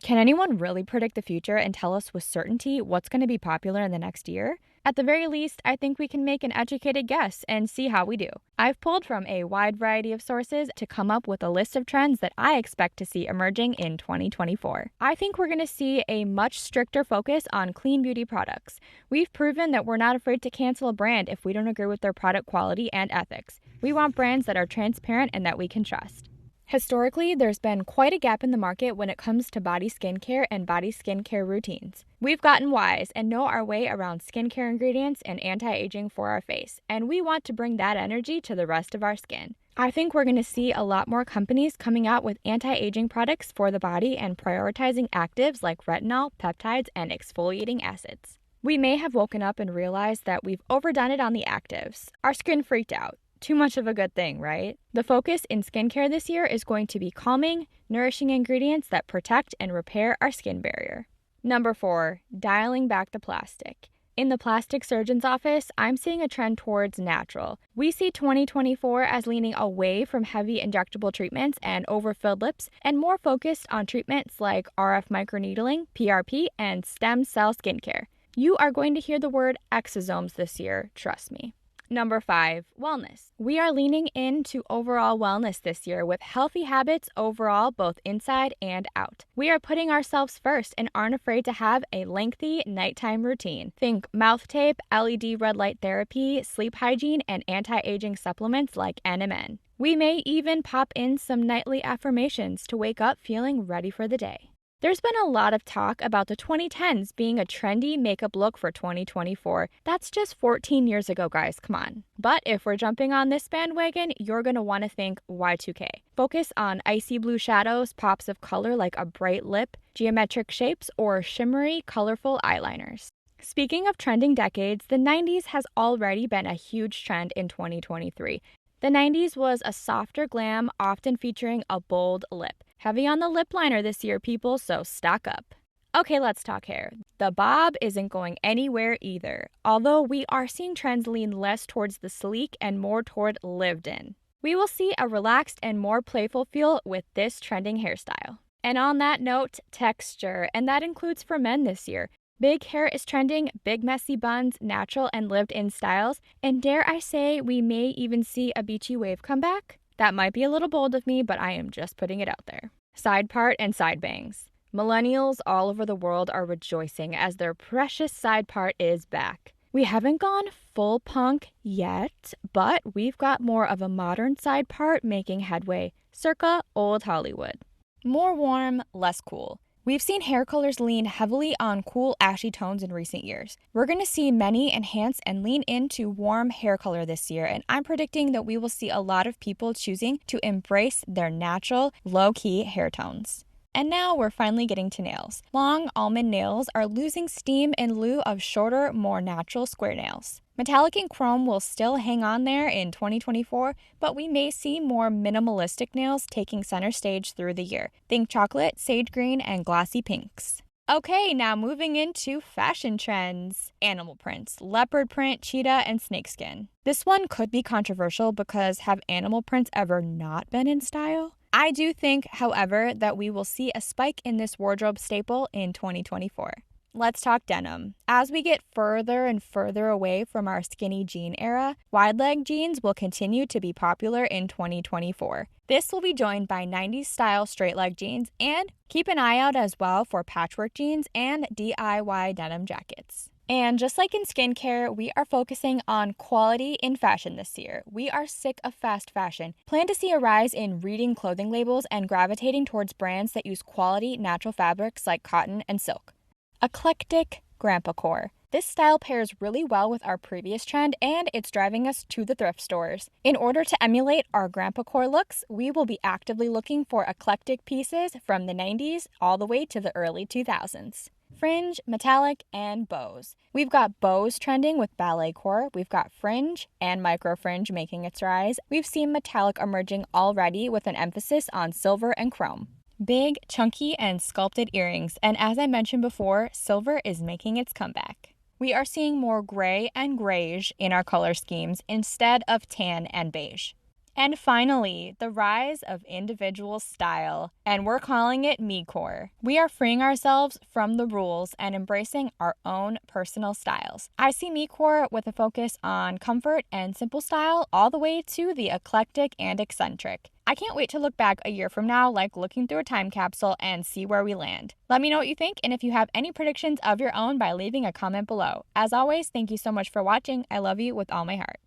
Can anyone really predict the future and tell us with certainty what's going to be popular in the next year? At the very least, I think we can make an educated guess and see how we do. I've pulled from a wide variety of sources to come up with a list of trends that I expect to see emerging in 2024. I think we're going to see a much stricter focus on clean beauty products. We've proven that we're not afraid to cancel a brand if we don't agree with their product quality and ethics. We want brands that are transparent and that we can trust. Historically, there's been quite a gap in the market when it comes to body skincare and body skincare routines. We've gotten wise and know our way around skincare ingredients and anti-aging for our face, and we want to bring that energy to the rest of our skin. I think we're going to see a lot more companies coming out with anti-aging products for the body and prioritizing actives like retinol, peptides, and exfoliating acids. We may have woken up and realized that we've overdone it on the actives. Our skin freaked out. Too much of a good thing, right? The focus in skincare this year is going to be calming, nourishing ingredients that protect and repair our skin barrier. Number 4, dialing back the plastic. In the plastic surgeon's office, I'm seeing a trend towards natural. We see 2024 as leaning away from heavy injectable treatments and overfilled lips and more focused on treatments like RF microneedling, PRP, and stem cell skincare. You are going to hear the word exosomes this year, trust me. Number 5, wellness. We are leaning into overall wellness this year with healthy habits overall, both inside and out. We are putting ourselves first and aren't afraid to have a lengthy nighttime routine. Think mouth tape, LED red light therapy, sleep hygiene, and anti-aging supplements like NMN. We may even pop in some nightly affirmations to wake up feeling ready for the day. There's been a lot of talk about the 2010s being a trendy makeup look for 2024. That's just 14 years ago, guys, come on. But if we're jumping on this bandwagon, you're going to want to think Y2K. Focus on icy blue shadows, pops of color like a bright lip, geometric shapes, or shimmery, colorful eyeliners. Speaking of trending decades, the 90s has already been a huge trend in 2023. The 90s was a softer glam, often featuring a bold lip. Heavy on the lip liner this year, people, so stock up. Okay, let's talk hair. The bob isn't going anywhere either, although we are seeing trends lean less towards the sleek and more toward lived in. We will see a relaxed and more playful feel with this trending hairstyle. And on that note, texture, and that includes for men this year. Big hair is trending, big messy buns, natural and lived-in styles, and dare I say we may even see a beachy wave come back? That might be a little bold of me, but I am just putting it out there. Side part and side bangs. Millennials all over the world are rejoicing as their precious side part is back. We haven't gone full punk yet, but we've got more of a modern side part making headway, circa old Hollywood. More warm, less cool. We've seen hair colors lean heavily on cool ashy tones in recent years. We're going to see many enhance and lean into warm hair color this year, and I'm predicting that we will see a lot of people choosing to embrace their natural, low-key hair tones. And now we're finally getting to nails. Long almond nails are losing steam in lieu of shorter, more natural square nails. Metallic and chrome will still hang on there in 2024, but we may see more minimalistic nails taking center stage through the year. Think chocolate, sage green, and glossy pinks. Okay, now moving into fashion trends. Animal prints, leopard print, cheetah, and snakeskin. This one could be controversial because have animal prints ever not been in style? I do think, however, that we will see a spike in this wardrobe staple in 2024. Let's talk denim. As we get further and further away from our skinny jean era, wide leg jeans will continue to be popular in 2024. This will be joined by 90s style straight leg jeans, and keep an eye out as well for patchwork jeans and DIY denim jackets. And just like in skincare, we are focusing on quality in fashion this year. We are sick of fast fashion. Plan to see a rise in reading clothing labels and gravitating towards brands that use quality natural fabrics like cotton and silk. Eclectic grandpa core. This style pairs really well with our previous trend, and it's driving us to the thrift stores. In order to emulate our grandpa core looks, we will be actively looking for eclectic pieces from the 90s all the way to the early 2000s. Fringe, metallic, and bows. We've got bows trending with ballet core. We've got fringe and micro fringe making its rise. We've seen metallic emerging already with an emphasis on silver and chrome. Big, chunky, and sculpted earrings, and as I mentioned before, silver is making its comeback. We are seeing more gray and grayish in our color schemes instead of tan and beige. And finally, the rise of individual style, and we're calling it me-core. We are freeing ourselves from the rules and embracing our own personal styles. I see me-core with a focus on comfort and simple style all the way to the eclectic and eccentric. I can't wait to look back a year from now like looking through a time capsule and see where we land. Let me know what you think, and if you have any predictions of your own by leaving a comment below. As always, thank you so much for watching. I love you with all my heart.